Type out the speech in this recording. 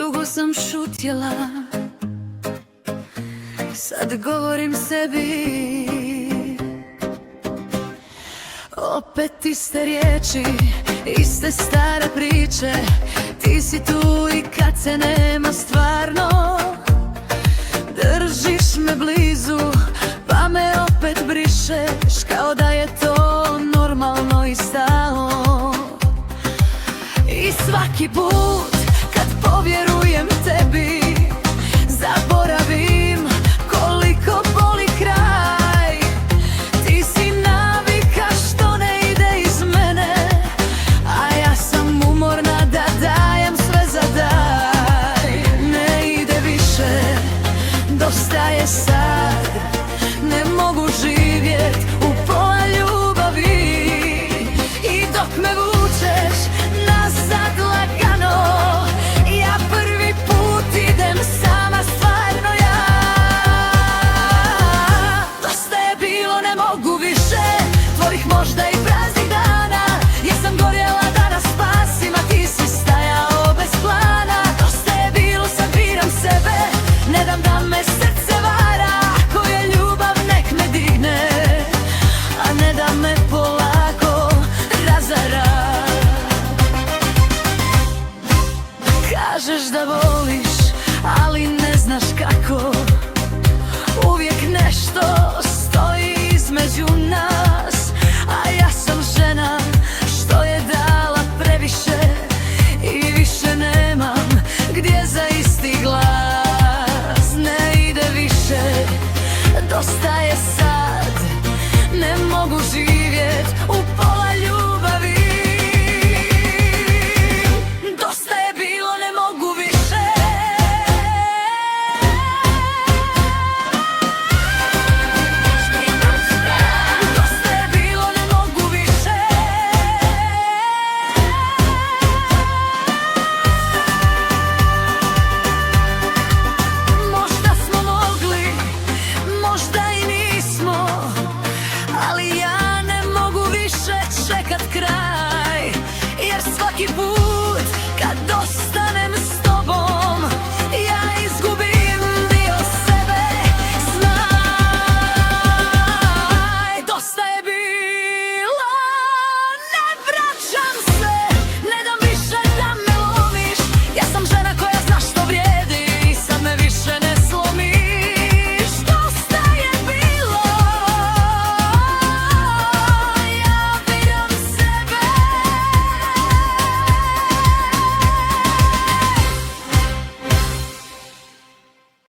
Dugo sam šutjela, sad govorim sebi. Opet iste riječi, iste stare priče. Ti si tu i kad se nema stvarno. Držiš me blizu, pa me opet brišeš, kao da je to normalno i stalno. I svaki put kad povjerujem tebi, zaboravim koliko boli kraj. Ti si navika što ne ide iz mene, a ja sam umorna da dajem sve za daj. Ne ide više, dosta je sad, ne mogu živjet u pola ljubavi. I dok me vučeš nazad lagano, ja prvi put idem sama, stvarno ja. Dosta je bilo, ne mogu više tvojih možda i praznih dana. Ja sam gorjela da nas spasim, a ti si stajao bez plana. Dosta je bilo, sad biram sebe, ne dam da me srce vara. Ako je ljubav nek me digne, a ne da me polako razara. Kažeš da voliš, ali ne znaš kako. Uvijek nešto stoji između nas, a ja sam žena što je dala previše i više nemam gdje za isti glas. Ne ide više, dosta je sad, ne mogu živjet u pola ljubavi. Dosta je bilo, ne mogu više. Dosta je bilo, ne mogu više. Možda smo mogli, možda i nismo, ali ja ne mogu više čekat kraj, jer svaki put